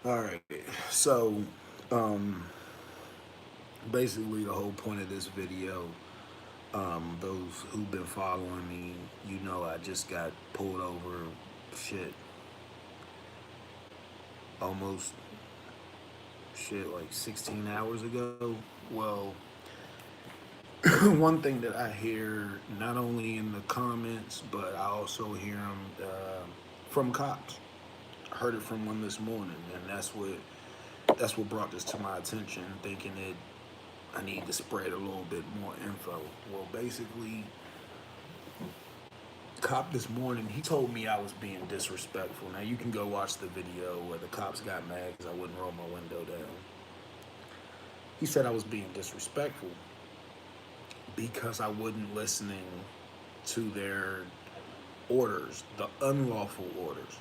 All right. So, um, basically, the whole point of this video, those who've been following me, you know, I just got pulled over, shit, almost like 16 hours ago. Well, one thing that I hear not only in the comments, but I also hear them from cops. I heard it from one this morning, and that's what brought this to my attention. Thinking that I need to spread a little bit more info. Well, basically, cop this morning, he told me I was being disrespectful. Now you can go watch the video where the cops got mad because I wouldn't roll my window down. He said I was being disrespectful because I wasn't listening to their orders, the unlawful orders.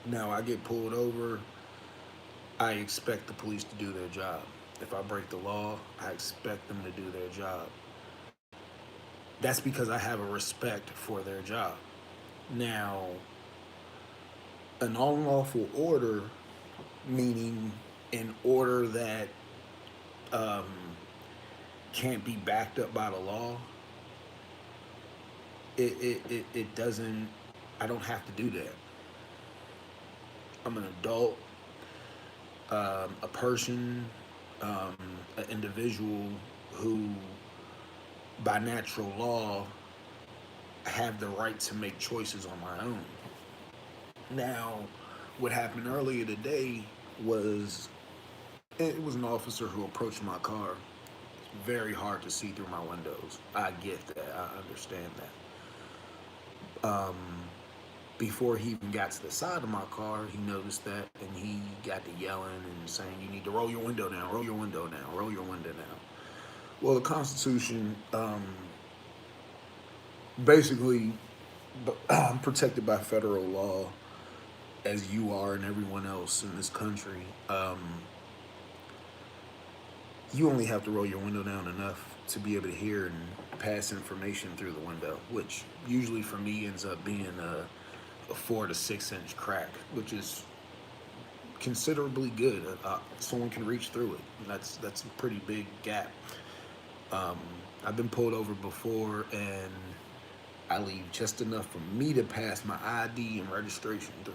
Now I get pulled over, I expect the police to do their job. If I break the law, I expect them to do their job. That's because I have a respect for their job. Now, an unlawful order, meaning an order that um, can't be backed up by the law, it doesn't, I don't have to do that. I'm an adult, a person, an individual who, by natural law, have the right to make choices on my own. Now, what happened earlier today was it was an officer who approached my car. It's very hard to see through my windows. I get that. I understand that. Before he even got to the side of my car, he noticed that and he got to yelling and saying, "You need to roll your window down, roll your window down, roll your window down." Well, the Constitution basically, I'm protected by federal law, as you are and everyone else in this country. You only have to roll your window down enough to be able to hear and pass information through the window, which usually for me ends up being a 4 to 6 inch crack, which is considerably good. Someone can reach through it. That's a pretty big gap. Um, I've been pulled over before, and I leave just enough for me to pass my ID and registration through.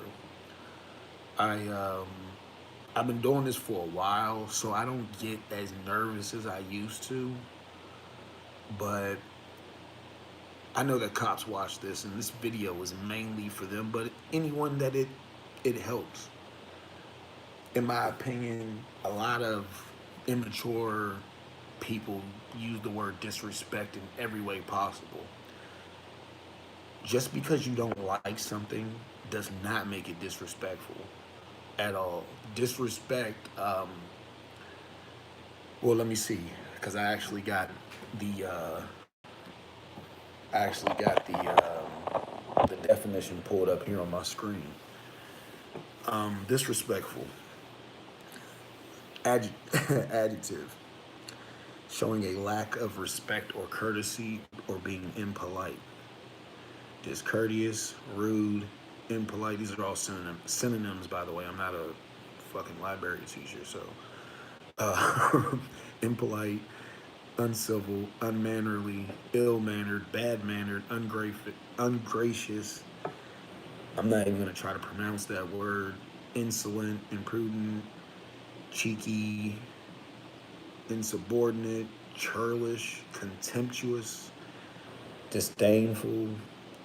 I I've been doing this for a while, so I don't get as nervous as I used to. But I know that cops watch this, and this video is mainly for them. But anyone that it helps, in my opinion, a lot of immature people use the word disrespect in every way possible. Just because you don't like something does not make it disrespectful at all. Disrespect. Well, let me see, because I actually got the definition pulled up here on my screen. Disrespectful. Adjective. Showing a lack of respect or courtesy or being impolite. Discourteous, rude, impolite. These are all synonyms, by the way. I'm not a fucking library teacher, so impolite, uncivil, unmannerly, ill-mannered, bad-mannered, ungracious. I'm not even gonna try to pronounce that word. Insolent, imprudent, cheeky, insubordinate, churlish, contemptuous, disdainful,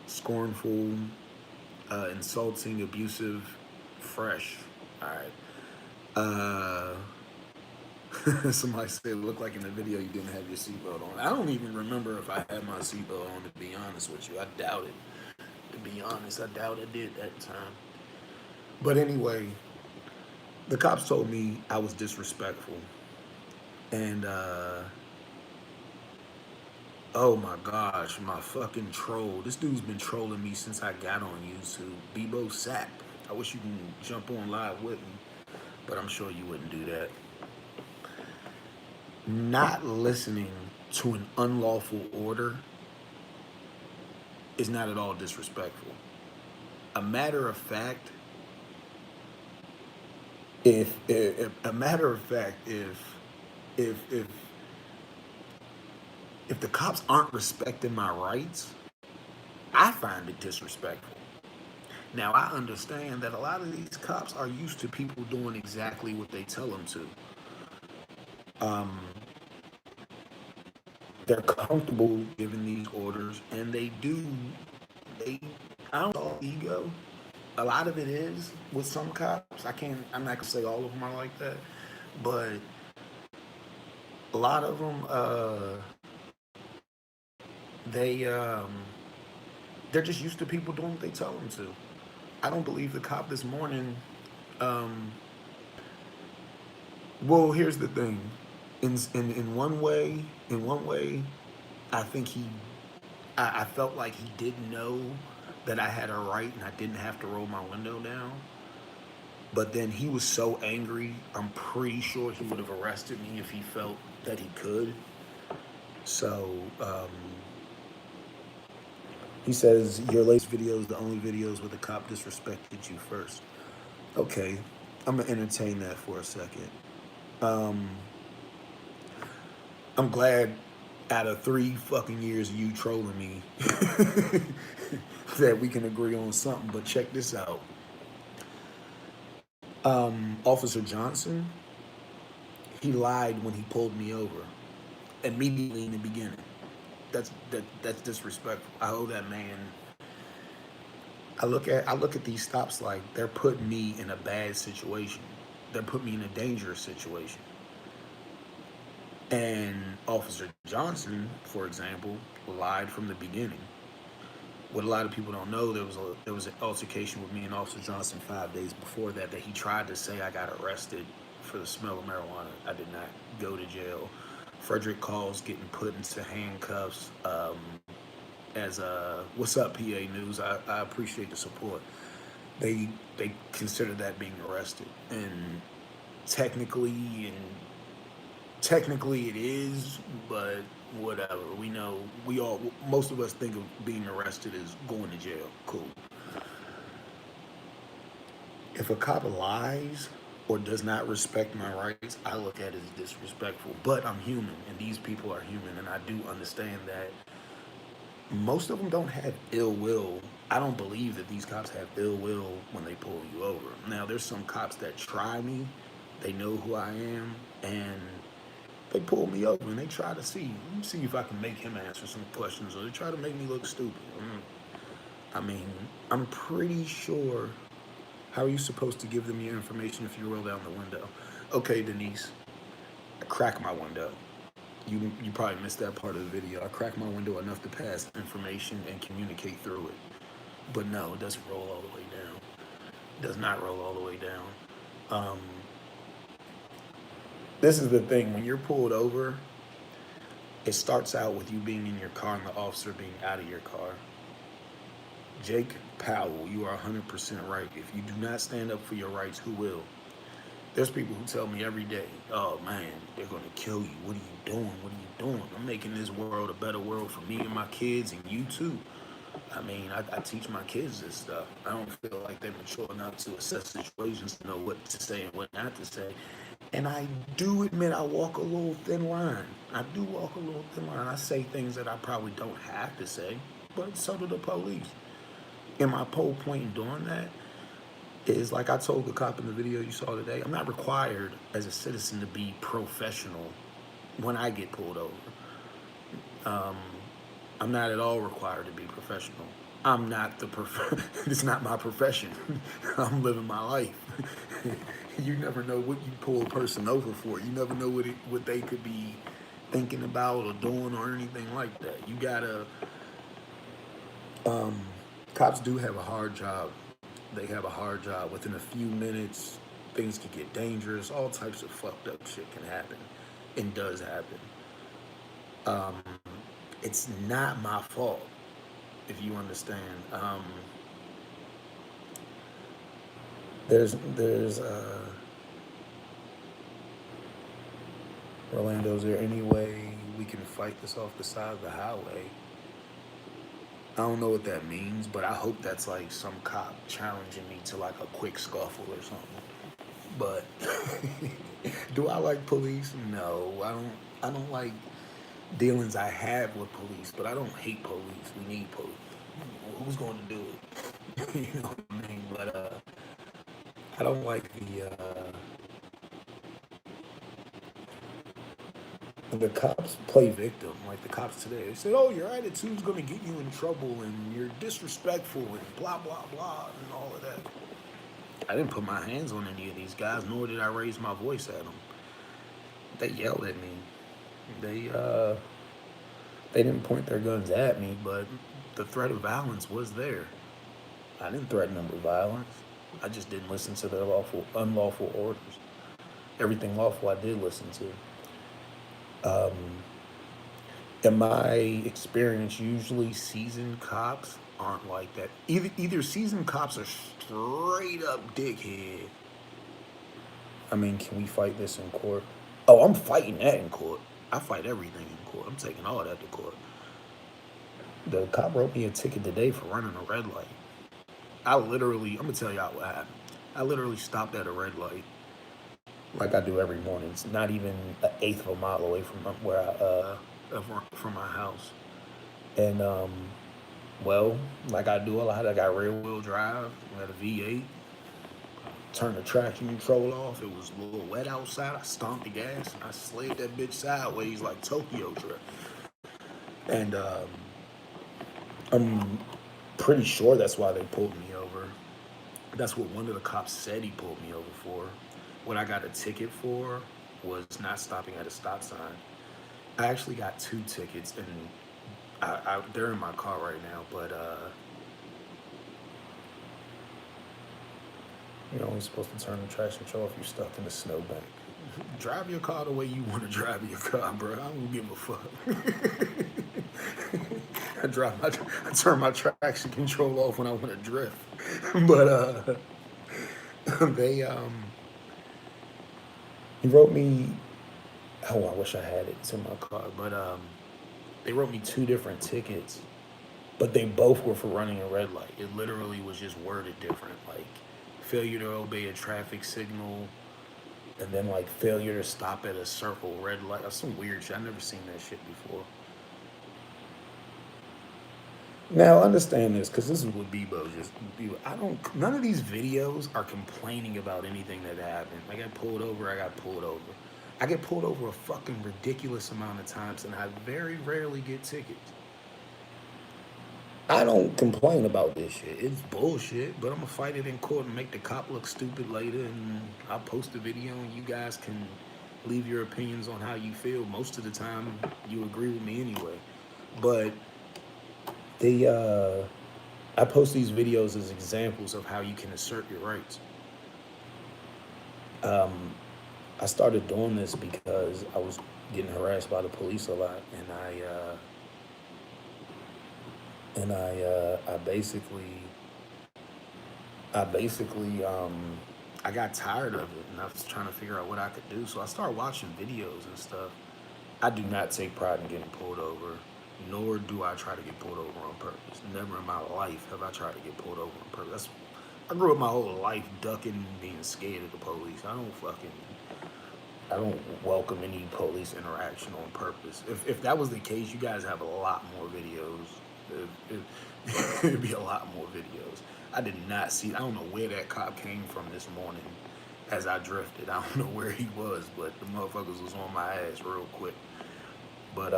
scornful, insulting, abusive, fresh. All right. Somebody said it looked like in the video you didn't have your seatbelt on. I don't even remember if I had my seatbelt on, to be honest with you. I doubt it. To be honest, I doubt I did that time. But anyway, the cops told me I was disrespectful. And oh my gosh, my fucking troll. This dude's been trolling me since I got on YouTube. Bebo Sap. I wish you can jump on live with me, but I'm sure you wouldn't do that. Not listening to an unlawful order is not at all disrespectful. A matter of fact, If a matter of fact, if if if the cops aren't respecting my rights, I find it disrespectful. Now I understand that a lot of these cops are used to people doing exactly what they tell them to. Um, they're comfortable giving these orders, and they do. They, I don't know, ego. A lot of it is with some cops. I can't. I'm not gonna say all of them are like that, but a lot of them, they, they're just used to people doing what they tell them to. I don't believe the cop this morning. Um, well, here's the thing. In one way, I think I felt like he didn't know that I had a right and I didn't have to roll my window down. But then he was so angry, I'm pretty sure he would have arrested me if he felt that he could. So he says, your latest video is the only videos where the cop disrespected you first. Okay, I'm gonna entertain that for a second. Um, I'm glad out of 3 fucking years of you trolling me that we can agree on something. But check this out. Officer Johnson, he lied when he pulled me over immediately in the beginning. That's disrespectful. I owe that man. I look at these stops like they're putting me in a bad situation. They're putting me in a dangerous situation. And Officer Johnson, for example, lied from the beginning. What a lot of people don't know, there was an altercation with me and Officer Johnson 5 days before that he tried to say I got arrested for the smell of marijuana. I did not go to jail. Frederick calls getting put into handcuffs. As what's up, PA News? I appreciate the support. They consider that being arrested, and technically and technically it is, but whatever. We know we all most of us think of being arrested as going to jail. Cool. If a cop lies or does not respect my rights, I look at it as disrespectful. But I'm human, and these people are human, and I do understand that most of them don't have ill will. I don't believe that these cops have ill will when they pull you over. Now, there's some cops that try me, they know who I am, and they pull me over and they try to see if I can make him answer some questions, or they try to make me look stupid. I mean, I'm pretty sure. How are you supposed to give them your information if you roll down the window? Okay, Denise, I crack my window. You probably missed that part of the video. I crack my window enough to pass information and communicate through it. But no, it doesn't roll all the way down. It does not roll all the way down. Um, this is the thing. When you're pulled over, it starts out with you being in your car and the officer being out of your car. Jake Powell, you are 100% right. If you do not stand up for your rights, who will? There's people who tell me every day, oh man, they're gonna kill you. What are you doing? What are you doing? I'm making this world a better world for me and my kids and you too. I mean, I teach my kids this stuff. I don't feel like they're mature enough to assess situations to know what to say and what not to say. And I do admit I walk a little thin line. I do walk a little thin line. I say things that I probably don't have to say, but so do the police. And my whole point in doing that is like I told the cop in the video you saw today, I'm not required as a citizen to be professional when I get pulled over. Um, I'm not at all required to be professional. I'm not it's not my profession. I'm living my life. You never know what you pull a person over for. You never know what they could be thinking about or doing or anything like that. You gotta. Um, Cops do have a hard job. They have a hard job. Within a few minutes, things can get dangerous. All types of fucked up shit can happen, and does happen. Um, it's not my fault, if you understand. There's Orlando. Is there any way we can fight this off the side of the highway? I don't know what that means, but I hope that's like some cop challenging me to like a quick scuffle or something. But do I like police? No, I don't. I don't like dealings I have with police, but I don't hate police. We need police. Who's going to do it? You know what I mean? But I don't like the cops play victim. Like the cops today, they said, "Oh, your attitude's going to get you in trouble, and you're disrespectful, and blah blah blah, and all of that." I didn't put my hands on any of these guys, nor did I raise my voice at them. They yelled at me. They uh, they didn't point their guns at me, but the threat of violence was there. I didn't threaten them with violence. I just didn't listen to their unlawful orders. Everything lawful I did listen to. In my experience, usually seasoned cops aren't like that. Either seasoned cops are straight up dickhead. I mean, can we fight this in court? Oh, I'm fighting that in court. I fight everything in court. I'm taking all that to court. The cop wrote me a ticket today for running a red light. I'm gonna tell y'all what happened. I literally stopped at a red light like I do every morning. It's not even an eighth of a mile away from where from my house. And well, like I do a lot, I got rear wheel drive. I had a V8. Turned the traction control off. It was a little wet outside. I stomped the gas and I slid that bitch sideways like Tokyo Drift. And I'm pretty sure that's why they pulled me over. That's what one of the cops said he pulled me over for. What I got a ticket for was not stopping at a stop sign. I actually got two tickets, and they're in my car right now. But you're only supposed to turn the traction control if you're stuck in the snowbank. Drive your car the way you want to drive your car, bro. I don't give a fuck. I turn my traction control off when I want to drift. But they he wrote me. Oh, I wish I had it. It's in my car. But they wrote me two different tickets, but they both were for running a red light. It literally was just worded different, like failure to obey a traffic signal, and then like failure to stop at a circle red light. That's some weird shit. I've never seen that shit before. Now understand this, because this is what Bebo just. I don't. None of these videos are complaining about anything that happened. I got pulled over. I got pulled over. I get pulled over a fucking ridiculous amount of times, and I very rarely get tickets. I don't complain about this shit. It's bullshit, but I'm gonna fight it in court and make the cop look stupid later. And I'll post a video, and you guys can leave your opinions on how you feel. Most of the time, you agree with me anyway. But they, I post these videos as examples of how you can assert your rights. I started doing this because I was getting harassed by the police a lot, and I I got tired of it, and I was trying to figure out what I could do. So I started watching videos and stuff. I do not take pride in getting pulled over, nor do I try to get pulled over on purpose. Never in my life have I tried to get pulled over on purpose. I grew up my whole life ducking, being scared of the police. I don't welcome any police interaction on purpose. If that was the case, you guys have a lot more videos. It'd be a lot more videos. I did not see. I don't know where that cop came from this morning as I drifted. I don't know where he was, but the motherfuckers was on my ass real quick. But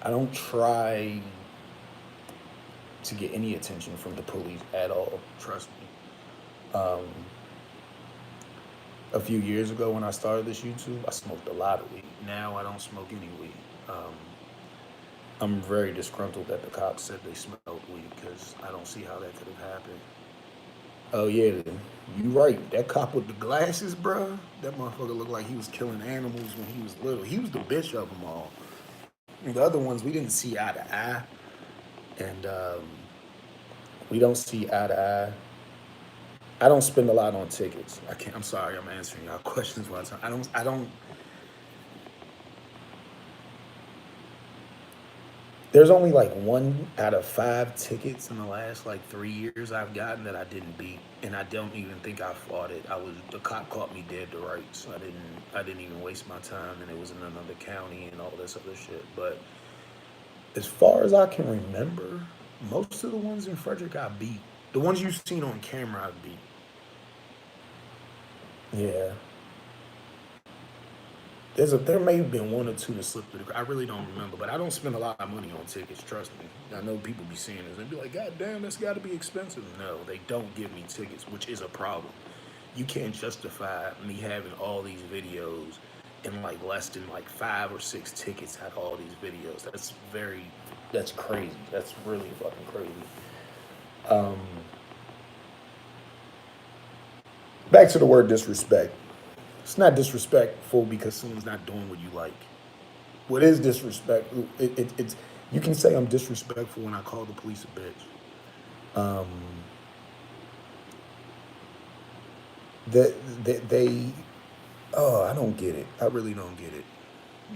I don't try to get any attention from the police at all. Trust me. A few years ago when I started this YouTube, I smoked a lot of weed. Now I don't smoke any weed. I'm very disgruntled that the cops said they smelled weed because I don't see how that could have happened. Oh yeah, you right. That cop with the glasses, bro. That motherfucker looked like he was killing animals when he was little. He was the bitch of them all. And the other ones we didn't see eye to eye, and we don't see eye to eye. I don't spend a lot on tickets. I can't. I'm sorry. I'm answering y'all questions while I don't. There's only like 1 out of 5 tickets in the last like 3 years I've gotten that I didn't beat, and I don't even think I fought it. The cop caught me dead to rights. I didn't even waste my time, and it was in another county and all this other shit. But as far as I can remember, most of the ones in Frederick I beat. The ones you've seen on camera I beat. Yeah. There may have been 1 or 2 that slipped through. I really don't remember, but I don't spend a lot of money on tickets. Trust me. I know people be seeing this and be like, "God damn, that's got to be expensive." No, they don't give me tickets, which is a problem. You can't justify me having all these videos and like less than like 5 or 6 tickets at all these videos. That's crazy. That's really fucking crazy. Um, Back to the word disrespect. It's not disrespectful because someone's not doing what you like. What is disrespect? It's you can say I'm disrespectful when I call the police a bitch. Um, they oh, I don't get it. I really don't get it.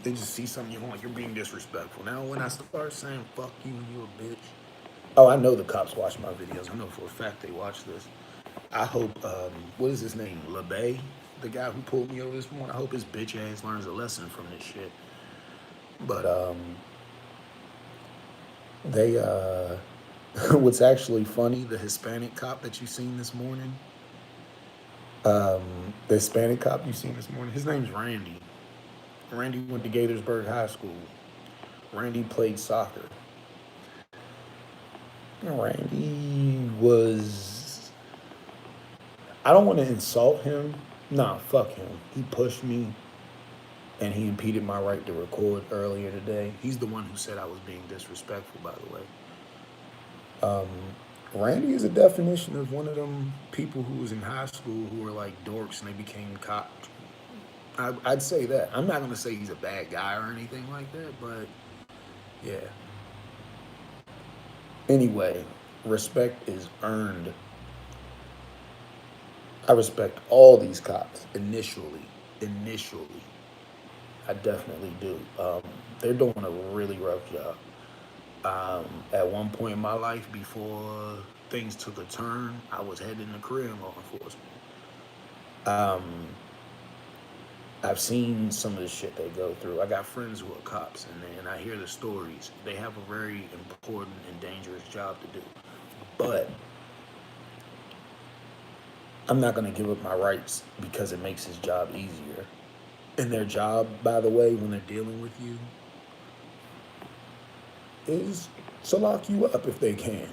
They just see something you want, you're being disrespectful. Now when I start saying fuck you and you a bitch, oh, I know the cops watch my videos. I know for a fact they watch this. I hope what is his name? LeBay, the guy who pulled me over this morning. I hope his bitch ass learns a lesson from this shit. But they what's actually funny, the Hispanic cop that you seen this morning, the Hispanic cop you seen this morning, his name's Randy. Randy went to Gaithersburg High School. Randy played soccer. Randy was, I don't want to insult him. Nah, fuck him. He pushed me and he impeded my right to record earlier today. He's the one who said I was being disrespectful, by the way. Randy is a definition of one of them people who was in high school who were like dorks and they became cops. I'd say that. I'm not gonna say he's a bad guy or anything like that, but yeah. Anyway, respect is earned. I respect all these cops initially. Initially, I definitely do. They're doing a really rough job. At one point in my life, before things took a turn, I was heading to career in law enforcement. Um, I've seen some of the shit they go through. I got friends who are cops, and I hear the stories. They have a very important and dangerous job to do. But I'm not going to give up my rights because it makes his job easier. And their job, by the way, when they're dealing with you, is to lock you up if they can.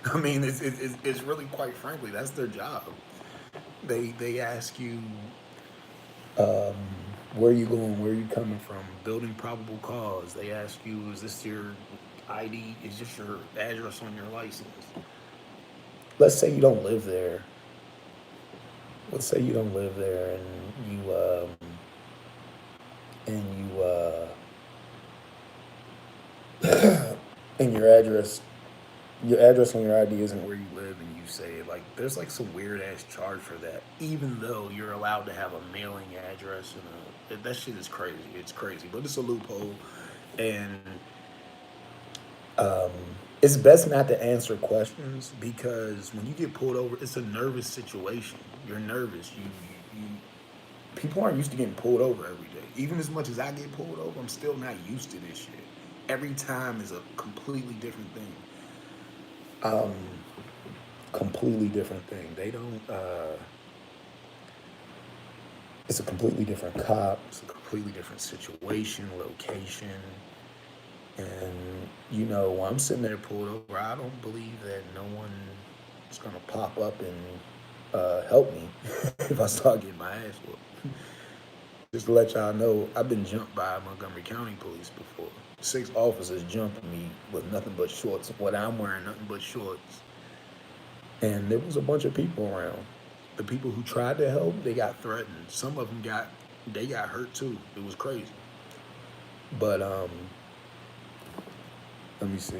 I mean, it's really, quite frankly, that's their job. They ask you, um, where you going, where you coming from, building probable cause. They ask you, is this your ID? Is this your address on your license? Let's say you don't live there. Let's say you don't live there, and and your address on your ID isn't where you live, and you say it, like there's like some weird ass charge for that, even though you're allowed to have a mailing address and that shit is crazy. It's crazy, but it's a loophole, and um, it's best not to answer questions because when you get pulled over, it's a nervous situation. You're nervous. You people aren't used to getting pulled over every day. Even as much as I get pulled over, I'm still not used to this shit. Every time is a completely different thing. Um, Completely different thing. They don't. It's a completely different cop. It's a completely different situation, location, and when I'm sitting there pulled over, I don't believe that no one is gonna pop up and help me if I start getting my ass whooped. Just to let y'all know, I've been jumped by Montgomery County police before. 6 officers jumped me with nothing but shorts. What I'm wearing, nothing but shorts. And there was a bunch of people around. The people who tried to help, they got threatened. Some of them they got hurt too. It was crazy. But let me see.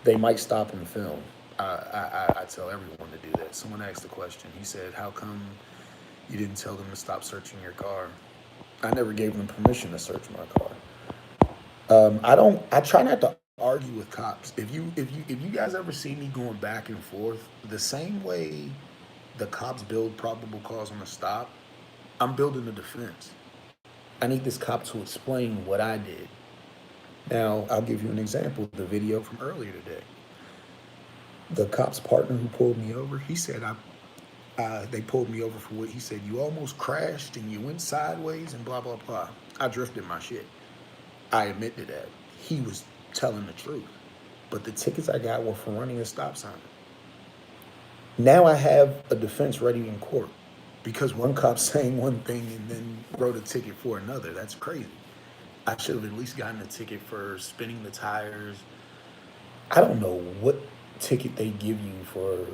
They might stop and film. I tell everyone to do that. Someone asked the question. He said, "How come you didn't tell them to stop searching your car?" I never gave them permission to search my car. I try not to argue with cops. If you guys ever see me going back and forth, the same way the cops build probable cause on a stop, I'm building a defense. I need this cop to explain what I did. Now, I'll give you an example. The video from earlier today. The cop's partner who pulled me over, he said they pulled me over for what he said. You almost crashed and you went sideways and blah blah blah. I drifted my shit. I admit to that. He was telling the truth. But the tickets I got were for running a stop sign. Now I have a defense ready in court because one cop's saying one thing and then wrote a ticket for another. That's crazy. I should have at least gotten a ticket for spinning the tires. I don't know what ticket they give you for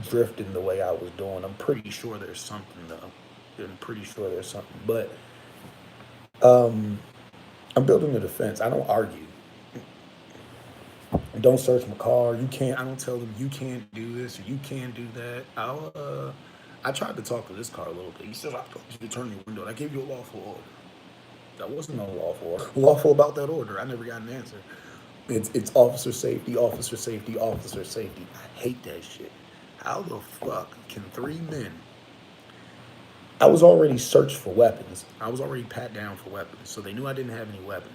drifting the way I was doing. I'm pretty sure there's something though. I'm pretty sure there's something. But I'm building a defense. I don't argue. Don't search my car. You can't. I don't tell them you can't do this or you can't do that. I tried to talk to this car a little bit. He said I told you to turn your window. I gave you a lawful order. That wasn't no lawful order. Lawful about that order. I never got an answer. It's officer safety, officer safety, officer safety. I hate that shit. How the fuck can three men? I was already searched for weapons. I was already pat down for weapons, so they knew I didn't have any weapons.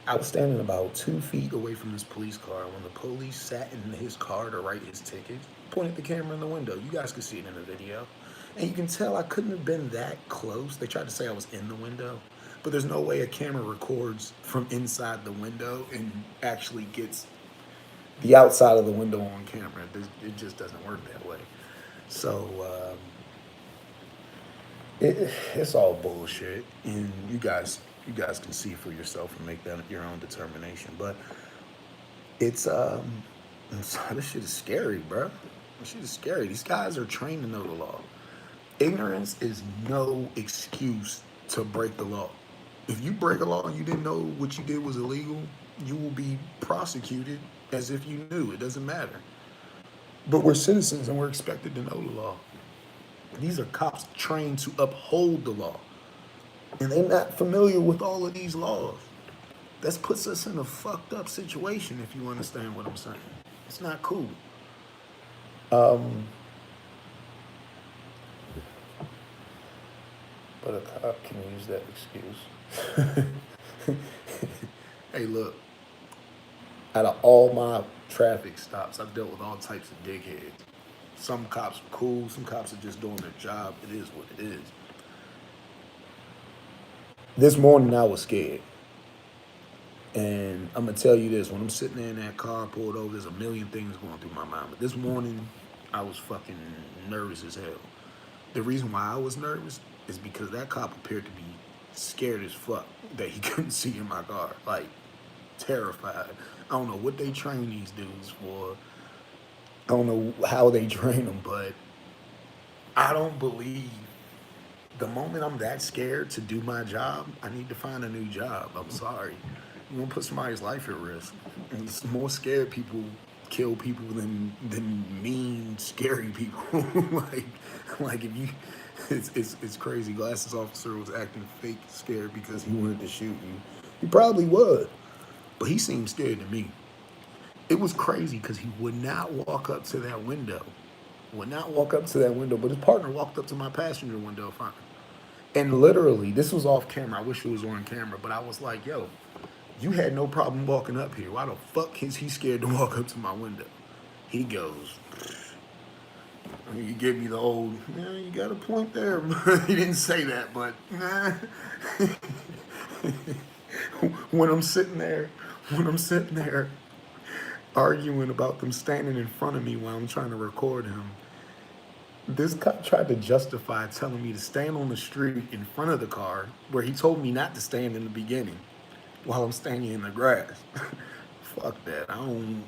I was standing about 2 feet away from this police car when the police sat in his car to write his ticket, pointed the camera in the window. You guys can see it in the video. And you can tell I couldn't have been that close. They tried to say I was in the window, but there's no way a camera records from inside the window and actually gets the outside of the window on camera. It just doesn't work that way. So it's all bullshit, and you guys can see for yourself and make that your own determination. But it's this shit is scary, bro. This shit is scary. These guys are trained to know the law. Ignorance is no excuse to break the law. If you break a law and you didn't know what you did was illegal, you will be prosecuted as if you knew. It doesn't matter. But we're citizens and we're expected to know the law. These are cops trained to uphold the law. And they're not familiar with all of these laws. That puts us in a fucked up situation, if you understand what I'm saying. It's not cool. But a cop can use that excuse. Hey, look, out of all my traffic stops, I've dealt with all types of dickheads. Some cops are cool, some cops are just doing their job. It is what it is. This morning I was scared. And I'm gonna tell you this, when I'm sitting there in that car pulled over, there's a million things going through my mind. But this morning, I was fucking nervous as hell. The reason why I was nervous is because that cop appeared to be scared as fuck that he couldn't see in my car. Like, terrified. I don't know what they train these dudes for. I don't know how they train them, but I don't believe the moment I'm that scared to do my job, I need to find a new job. I'm sorry. You're gonna put somebody's life at risk. And it's more scared people kill people than mean, scary people. like if you it's crazy. Glasses officer was acting fake scared because he wanted to shoot you. He probably was. But he seemed scared to me. It was crazy because he would not walk up to that window. Would not walk up to that window, but his partner walked up to my passenger window fine. And literally, this was off camera. I wish it was on camera, but I was like, yo, you had no problem walking up here. Why the fuck is he scared to walk up to my window? He goes, he gave me the old, yeah, you got a point there. He didn't say that, but nah. when I'm sitting there, when I'm sitting there arguing about them standing in front of me while I'm trying to record him, this cop tried to justify telling me to stand on the street in front of the car where he told me not to stand in the beginning while I'm standing in the grass. Fuck that. I don't.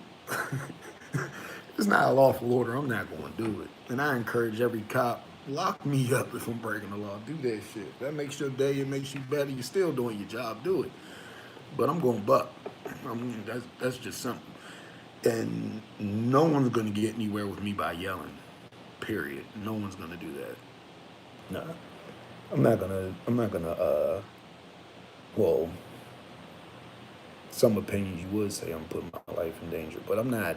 It's not a lawful order. I'm not going to do it. And I encourage every cop, lock me up if I'm breaking the law. Do that shit. That makes your day. It makes you better. You're still doing your job. Do it. But I'm going buck. I mean, that's just simple. And no one's going to get anywhere with me by yelling. Period. No one's going to do that. No. I'm not gonna, well, some opinions you would say I'm putting my life in danger, but I'm not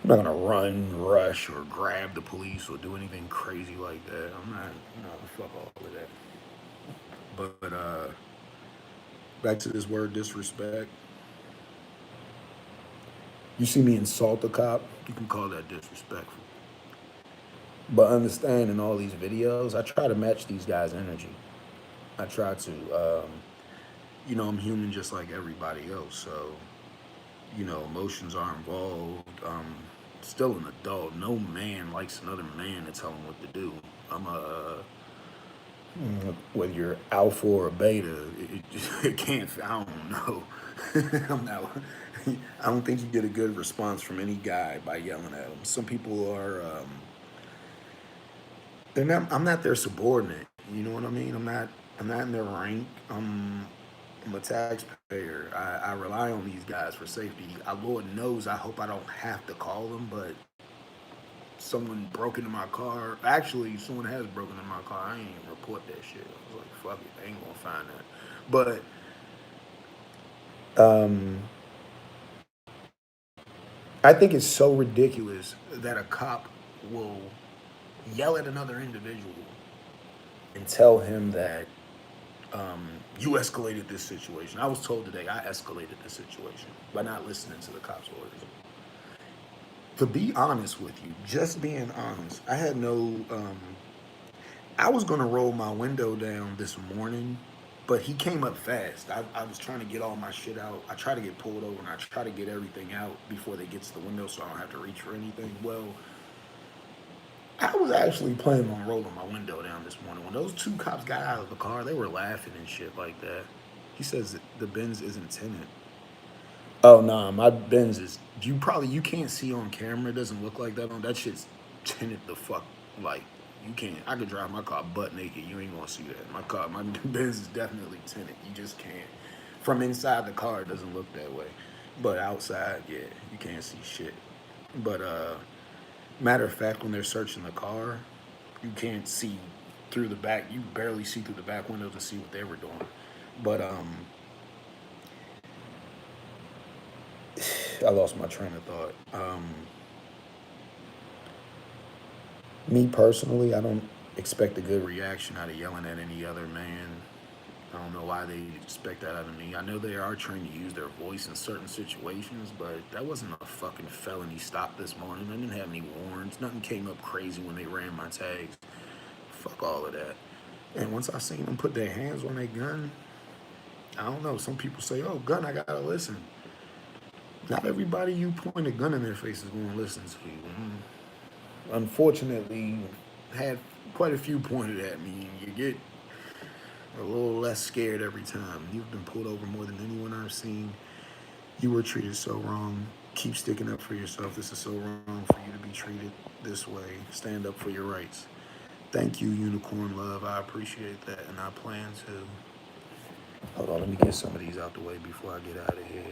gonna run, rush, or grab the police or do anything crazy like that. I'm not, no, fuck all of that. But back to this word disrespect. You see me insult a cop, you can call that disrespectful. But understand in all these videos, I try to match these guys' energy. I try to. I'm human just like everybody else. So, emotions are involved. Still an adult. No man likes another man to tell him what to do. I'm a whether you're alpha or a beta, it can't. I don't know. I'm not. I don't think you get a good response from any guy by yelling at them. Some people are. They're not. I'm not their subordinate. You know what I mean? I'm not. I'm not in their rank. I'm a taxpayer. I rely on these guys for safety. Lord knows, I hope I don't have to call them, but someone broke into my car. Actually, someone has broken into my car. I ain't even report that shit. I was like, fuck it, they ain't gonna find that. But um, I think it's so ridiculous that a cop will yell at another individual and tell him that you escalated this situation. I was told today I escalated the situation by not listening to the cops' orders. To be honest with you, just being honest, I had no. I was gonna roll my window down this morning, but he came up fast. I was trying to get all my shit out. I try to get pulled over and I try to get everything out before they get to the window so I don't have to reach for anything. Well, I was actually planning on rolling my window down this morning. When those two cops got out of the car, they were laughing and shit like that. He says that the Benz isn't tinted. Oh no, nah, my Benz is. You can't see on camera. It doesn't look like that on that shit's tinted the fuck like you can't. I could drive my car butt naked. You ain't gonna see that. My Benz is definitely tinted. You just can't. From inside the car, it doesn't look that way, but outside, yeah, you can't see shit. But matter of fact, when they're searching the car, you can't see through the back. You barely see through the back window to see what they were doing. But I lost my train of thought. Me personally, I don't expect a good reaction out of yelling at any other man. I don't know why they expect that out of me. I know they are trained to use their voice in certain situations, but that wasn't a fucking felony stop this morning. I didn't have any warrants. Nothing came up crazy when they ran my tags. Fuck all of that. And once I seen them put their hands on their gun, I don't know. Some people say, "Oh, gun, I gotta listen." Not everybody you point a gun in their face is going to listen to you. Unfortunately, had quite a few pointed at me. You get a little less scared every time. You've been pulled over more than anyone I've seen. You were treated so wrong. Keep sticking up for yourself. This is so wrong for you to be treated this way. Stand up for your rights. Thank you, Unicorn Love. I appreciate that, and I plan to. Hold on, let me get some of these out the way before I get out of here.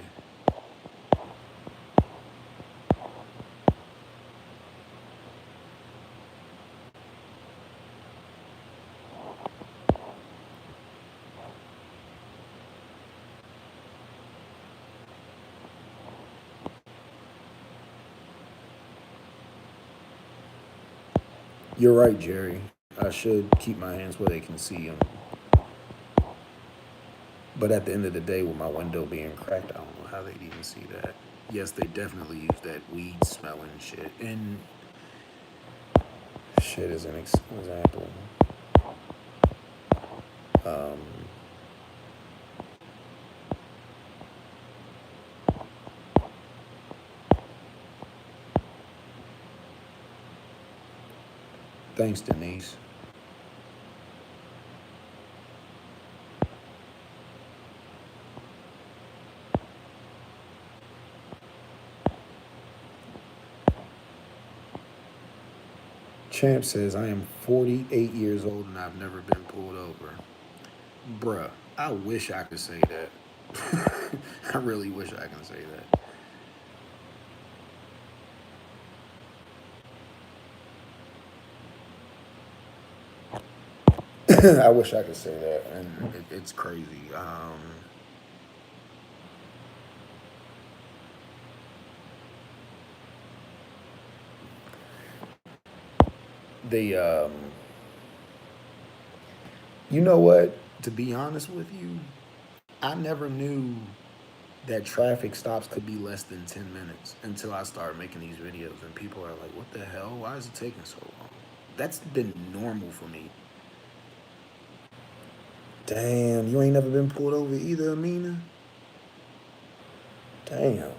You're right, Jerry. I should keep my hands where they can see them. But at the end of the day, with my window being cracked, I don't know how they'd even see that. Yes, they definitely use that weed smelling shit. And shit as an example. Um, Thanks, Denise. Champ says, I am 48 years old and I've never been pulled over. Bruh, I wish I could say that. I really wish I can say that. I wish I could say that. And it's crazy. the you know what? To be honest with you, I never knew that traffic stops could be less than 10 minutes until I started making these videos and people are like, what the hell? Why is it taking so long? That's been normal for me. Damn, you ain't never been pulled over either, Amina? Damn.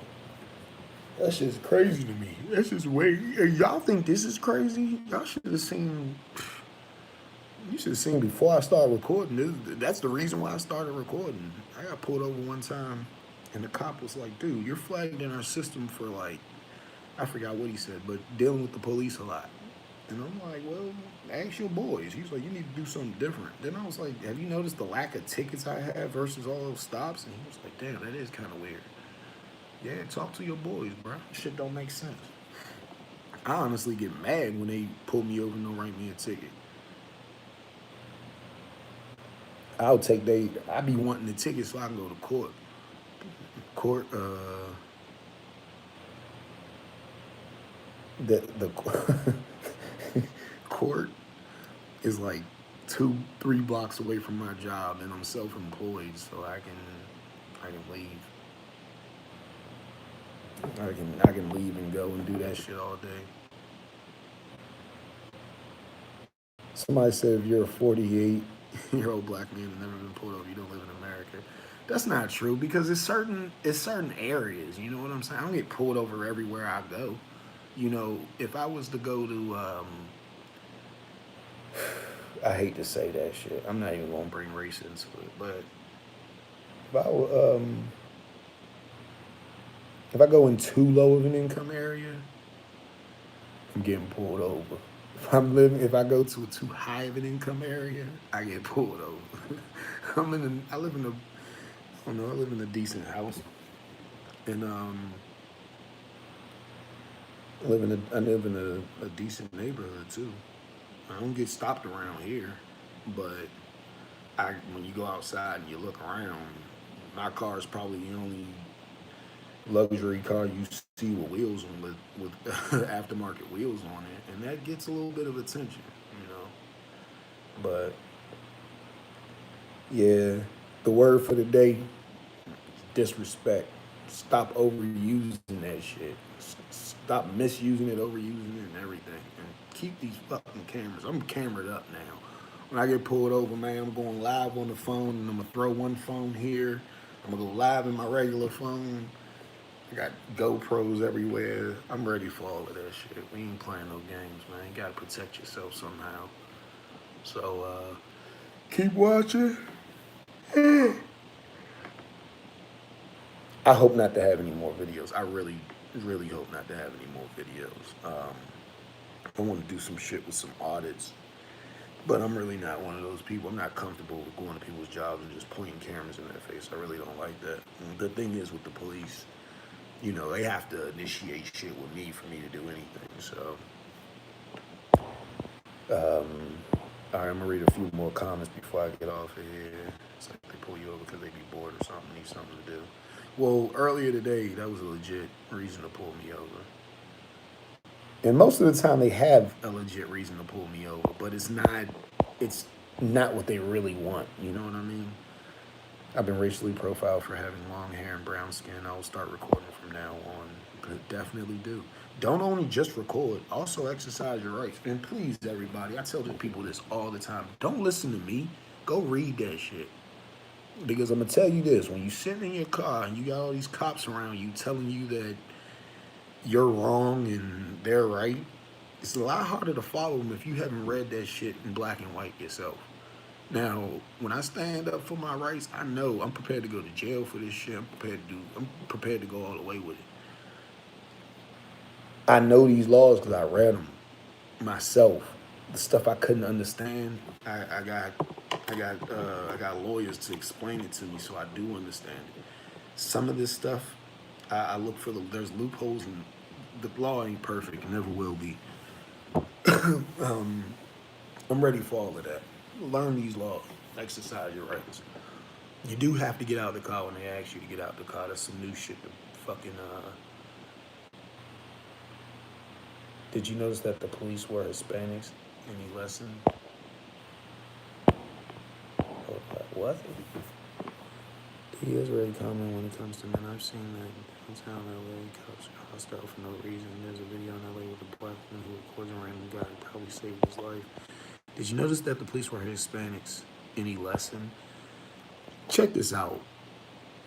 That's just crazy to me. That's just way. Y'all think this is crazy? Y'all should have seen. You should have seen before I started recording. That's the reason why I started recording. I got pulled over one time, and the cop was like, "Dude, you're flagged in our system for like, I forgot what he said, but dealing with the police a lot." And I'm like, "Well, ask your boys." He was like, "You need to do something different." Then I was like, "Have you noticed the lack of tickets I have versus all those stops?" And he was like, "Damn, that is kind of weird." Yeah, talk to your boys, bro. Shit don't make sense. I honestly get mad when they pull me over and don't write me a ticket. I'll take they. I be wanting the ticket so I can go to court. Court. The court is like 2-3 blocks away from my job, and I'm self-employed, so I can leave. I can leave and go and do that shit all day. Somebody said if you're a 48-year-old black man and never been pulled over, you don't live in America. That's not true because it's certain areas. You know what I'm saying? I don't get pulled over everywhere I go. You know, if I was to go to, I hate to say that shit. I'm not even gonna bring race into it, but if if I go in too low of an income area, I'm getting pulled over. If I go to a too high of an income area, I get pulled over. I live in a, I don't know, I live in a decent house, and I live in a decent neighborhood too. I don't get stopped around here, but when you go outside and you look around, my car is probably the only luxury car you see with wheels on with aftermarket wheels on it, and that gets a little bit of attention, you know. But yeah, the word for the day: disrespect. Stop overusing that shit. Stop misusing it, overusing it, and everything. And keep these fucking cameras. I'm camered up now. When I get pulled over, man, I'm going live on the phone, and I'm gonna throw one phone here. I'm gonna go live in my regular phone. I got GoPros everywhere. I'm ready for all of that shit. We ain't playing no games, man. You gotta protect yourself somehow. So keep watching. I hope not to have any more videos. I really, really hope not to have any more videos. I want to do some shit with some audits, but I'm really not one of those people. I'm not comfortable with going to people's jobs and just pointing cameras in their face. I really don't like that. And the thing is with the police, you know, they have to initiate shit with me for me to do anything. So, all right, I'm gonna read a few more comments before I get off of here. It's like they pull you over because they be bored or something, need something to do. Well, earlier today, that was a legit reason to pull me over. And most of the time, they have a legit reason to pull me over, but it's not what they really want. You know what I mean? I've been racially profiled for having long hair and brown skin. I will start recording from now on. But definitely do. Don't only just record, also exercise your rights. And please, everybody, I tell the people this all the time. Don't listen to me. Go read that shit. Because I'm going to tell you this. When you sit in your car and you got all these cops around you telling you that you're wrong and they're right, it's a lot harder to follow them if you haven't read that shit in black and white yourself. Now, when I stand up for my rights, I know I'm prepared to go to jail for this shit. I'm prepared to go all the way with it. I know these laws because I read them myself. The stuff I couldn't understand, I got lawyers to explain it to me, so I do understand it. Some of this stuff, I look for there's loopholes, and the law ain't perfect, and never will be. I'm ready for all of that. Learn these laws, exercise your rights. You do have to get out of the car when they ask you to get out of the car. That's some new shit to fucking. Did you notice that the police were Hispanics? any lesson? What? He is very common when it comes to men. I've seen that downtown LA, cops are hostile for no reason. There's a video in LA with a black man who records a random guy who probably saved his life. Did you notice that the police were Hispanics? Any lesson? Check this out.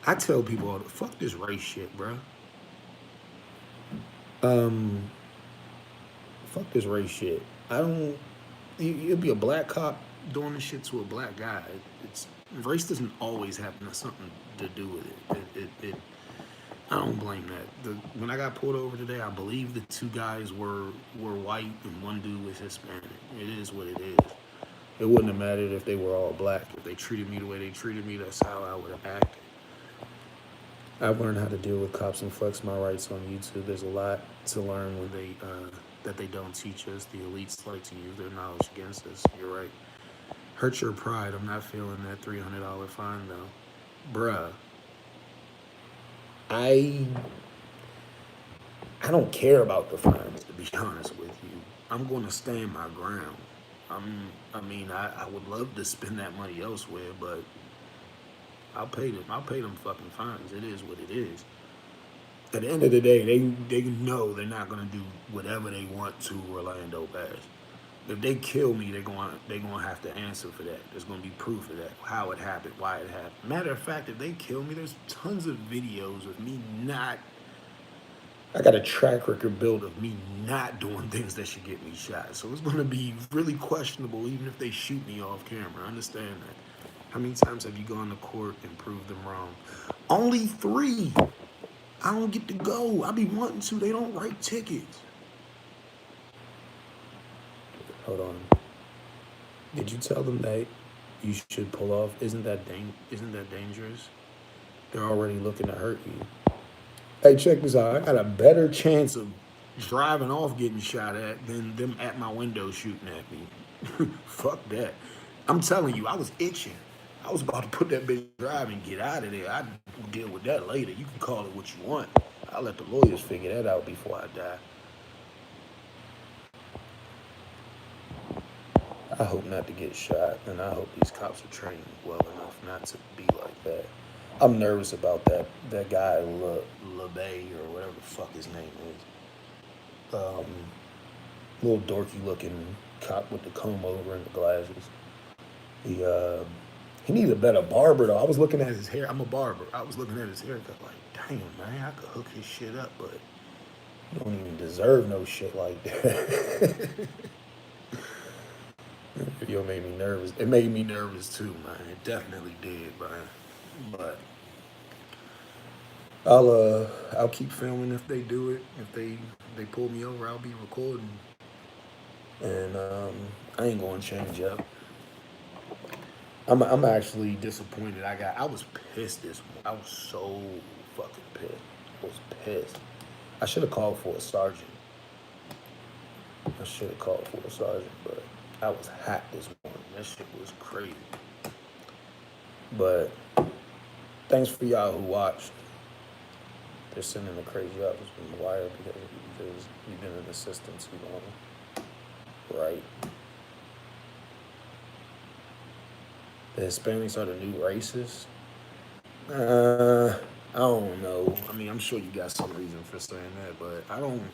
I tell people all the fuck this race shit, bro. Fuck this race shit. I don't. It'd be a black cop doing this shit to a black guy. It's race doesn't always have something to do with it. I don't blame that. When I got pulled over today, I believe the two guys were white and one dude was Hispanic. It is what it is. It wouldn't have mattered if they were all black. If they treated me the way they treated me, that's how I would have acted. I've learned how to deal with cops and flex my rights on YouTube. There's a lot to learn when that they don't teach us. The elites like to use their knowledge against us. You're right. Hurt your pride. I'm not feeling that $300 fine though, bruh. I don't care about the fines, to be honest with you. I'm going to stand my ground. I would love to spend that money elsewhere, but I'll pay them. I'll pay them fucking fines. It is what it is. At the end of the day, they know they're not gonna do whatever they want to Orlando Bass. If they kill me, they're gonna have to answer for that. There's gonna be proof of that, how it happened, why it happened. Matter of fact, if they kill me, there's tons of videos of me not. I got a track record built of me not doing things that should get me shot. So it's gonna be really questionable, even if they shoot me off camera. I understand that. How many times have you gone to court and proved them wrong? Only 3. I don't get to go. I be wanting to. They don't write tickets. Hold on. Did you tell them that you should pull off? Isn't that dangerous? They're already looking to hurt you. Hey, check this out. I got a better chance of driving off getting shot at than them at my window shooting at me. Fuck that. I'm telling you, I was itching. I was about to put that bitch in drive and get out of there. I'll deal with that later. You can call it what you want. I'll let the lawyers figure that out before I die. I hope not to get shot, and I hope these cops are trained well enough not to be like that. I'm nervous about that guy, LeBay, or whatever the fuck his name is. Little dorky looking cop with the comb over and the glasses. He needs a better barber though. I was looking at his hair. I'm a barber. I was looking at his haircut like, damn man, I could hook his shit up, but you don't even deserve no shit like that. That video made me nervous. It made me nervous too, man. It definitely did, man. But I'll keep filming if they do it. If they pull me over, I'll be recording. And I ain't gonna change up. I'm actually disappointed. I was pissed this morning. I was so fucking pissed. I was pissed. I should have called for a sergeant. But I was hot this morning. That shit was crazy. But thanks for y'all who watched. They're sending the crazy others from the wire because you've been in the system too long. Right? The Hispanics are the new racists? I don't know. I mean, I'm sure you got some reason for saying that, but I don't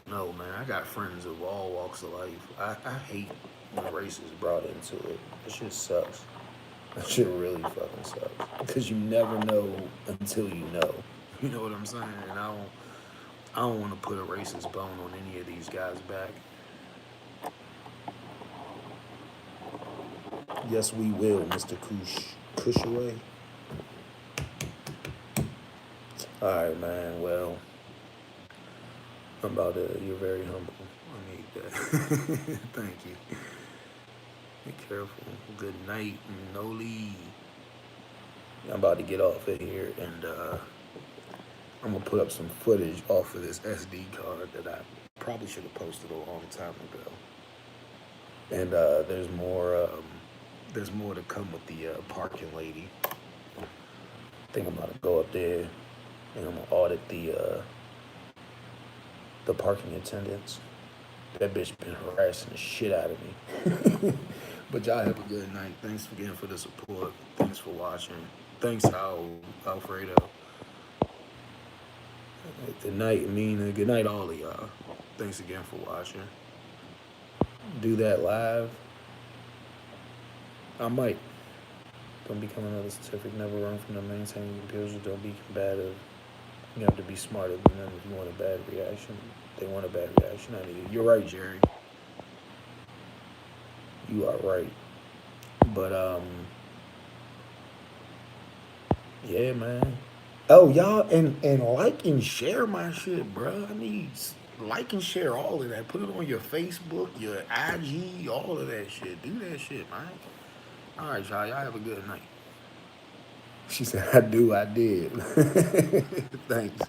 know, man. I got friends of all walks of life. I hate when race is brought into it. That shit sucks. That shit really fucking sucks. Because you never know until you know. You know what I'm saying? And I don't want to put a racist bone on any of these guys' back. Yes, we will, Mr. Cushaway. All right, man. Well, you're very humble. I need that. Thank you. Be careful. Good night, Noli. I'm about to get off of here, and I'm going to put up some footage off of this SD card that I probably should have posted a long time ago. And there's more to come with the parking lady. I think I'm about to go up there and I'm gonna audit the parking attendants That bitch been harassing the shit out of me. But y'all have a good night. Thanks again for the support. Thanks for watching. Thanks, Alfredo. Good night, Mina. Good night, all of y'all. Thanks again for watching. Do that live. I might. Don't become another certificate. Never run from the maintaining computers. Don't be combative. You have to be smarter than them if you want a bad reaction. They want a bad reaction out of you. You're right, Jerry. You are right. But yeah, man. Oh, y'all, and like and share my shit, bro. I need like and share all of that. Put it on your Facebook, your IG, all of that shit. Do that shit, man. All right, y'all. Y'all have a good night. She said, I do, I did. Thanks.